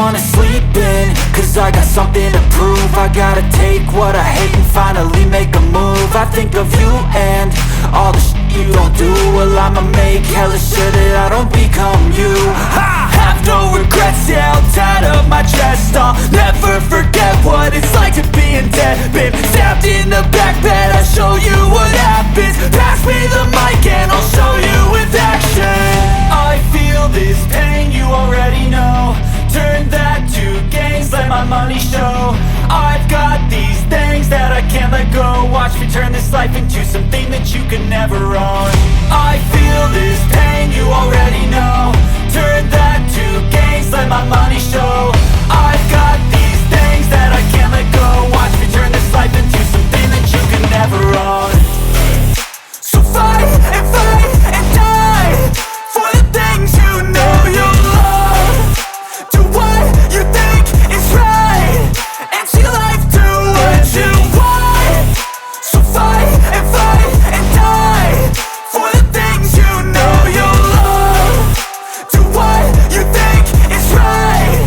wanna sleep in, cause I got something to prove. I gotta take what I hate and finally make a move. I think of you and all the shit you don't do. Well, I'ma make hella sure that I don't become you. I have no regrets, yeah, held tight up my chest. I'll never forget what it's like to be in debt. Been stabbed in the back bed, I'll show you what happens. Pass me the mic and I'll show you with action. I feel this pain, you already know. Turn that to gains, let my money show. I've got these things that I can't let go. Watch me turn this life into something that you can never own. I feel this pain, you already know. Turn that to gains, let my money show. I've got these things that I can't let go. Watch me turn this life into something that you can never own. So fight and die for the things you know you love. Do what you think is right and see life do what you want. So fight and die for the things you know you love. Do what you think is right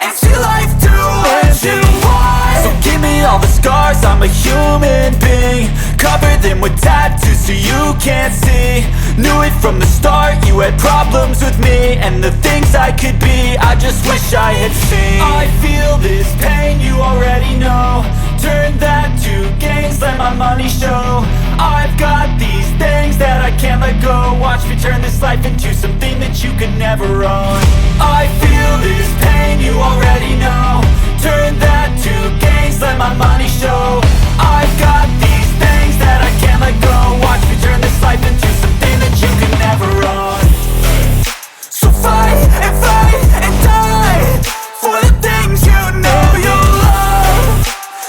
and see life do what you want. So give me all the scars, I'm a human being. Cover them with tattoos so you can't see. Knew it from the start, you had problems with me and the things I could be, I just wish I had seen. I feel this pain, you already know. Turn that to gains, let my money show. I've got these things that I can't let go. Watch me turn this life into something that you could never own. I feel this pain, you already know. Turn that to gains, let my money show. I've got these things that I can't let go. Watch me turn this life into something that you can never own. So fight and die for the things you know you love.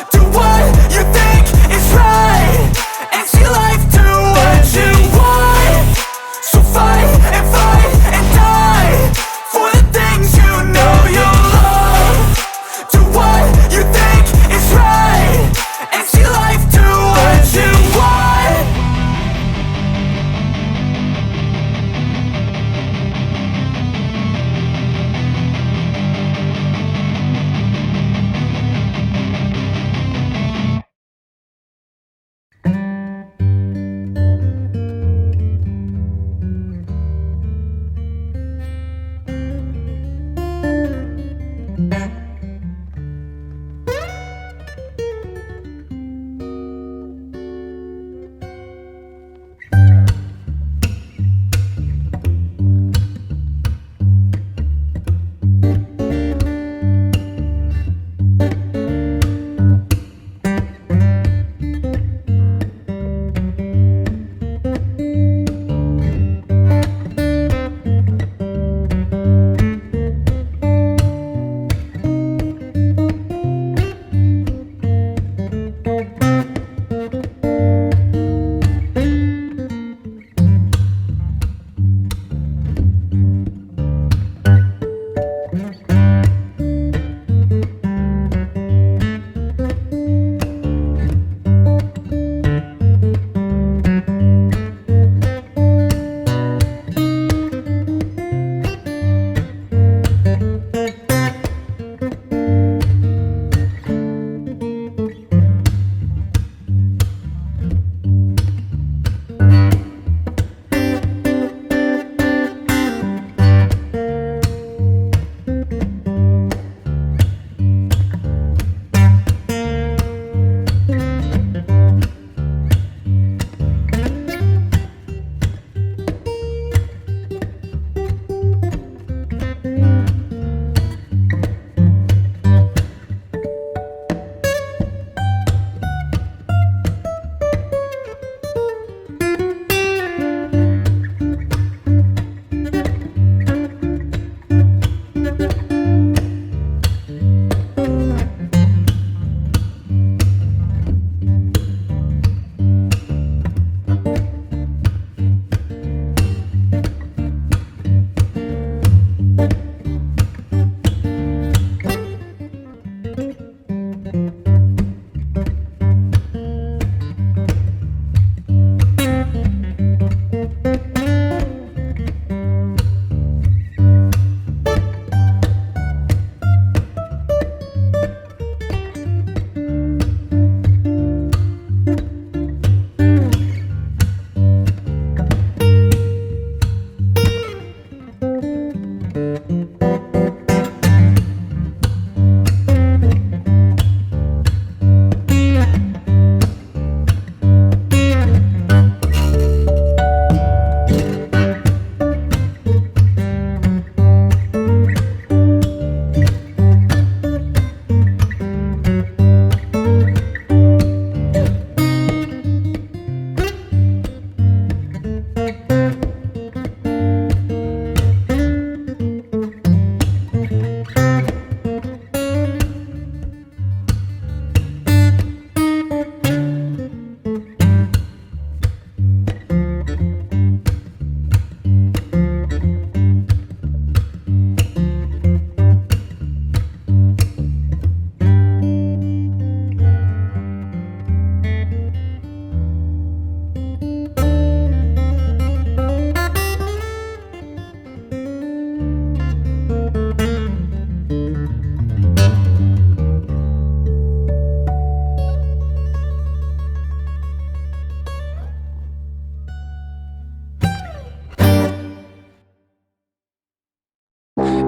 Do what you think is right and see life do what you want. So fight and die for the things you know you love. Do what you think is right and see life do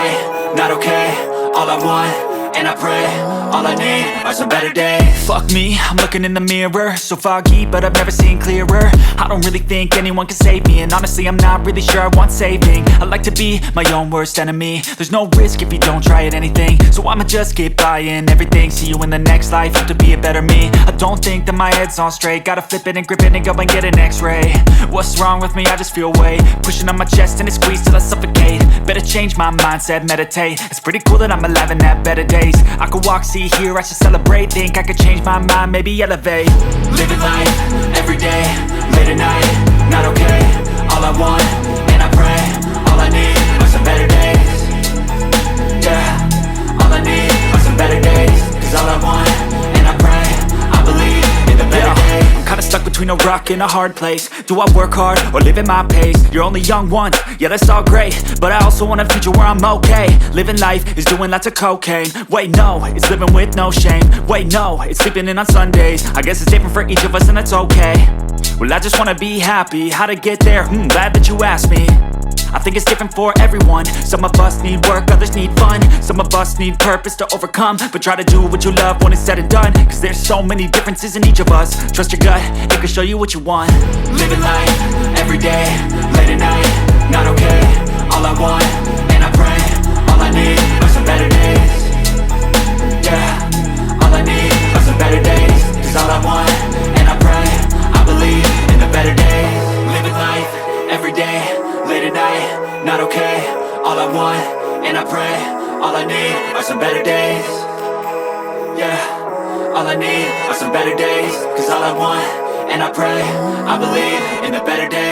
night, not okay. All I want, and I pray, all I need are some better days. Fuck me, I'm looking in the mirror, so foggy, but I've never seen clearer. I don't really think anyone can save me, and honestly I'm not really sure I want saving. I like to be my own worst enemy. There's no risk if you don't try at anything, so I'ma just keep buying everything. See you in the next life, have to be a better me. I don't think that my head's on straight, gotta flip it and grip it and go and get an x-ray. What's wrong with me? I just feel weight pushing on my chest and it squeezes till I suffocate. Better change my mindset, meditate. It's pretty cool that I'm alive and have better days. I could walk, see, hear, I should celebrate. Think I could change my mind, maybe elevate. Living life, everyday, late at night, not okay. All I want, and I pray, all I need are some better days. Yeah, all I need are some better days. Cause all I want, and I pray, I believe in the better days. I'm kinda stuck between a rock and a hard place. Do I work hard or live at my pace? You're only young once, yeah that's all great, but I also want a future where I'm okay. Living life is doing lots of cocaine. Wait no, it's living with no shame. Wait no, it's sleeping in on Sundays. I guess it's different for each of us and that's okay. Well I just wanna be happy, how to get there? Glad that you asked me. I think it's different for everyone. Some of us need work, others need fun. Some of us need purpose to overcome. But try to do what you love when it's said and done. Cause there's so many differences in each of us. Trust your gut, it can show you what you want. Living life, everyday, late at night, not okay. All I want, and I pray, all I need are some better days. Yeah, all I need are some better days. Cause all I want, and I pray, I believe in the better days. Living life, everyday, late at night, not okay. All I want, and I pray, all I need are some better days. Yeah, all I need are some better days. Cause all I want, and I pray, I believe in the better days.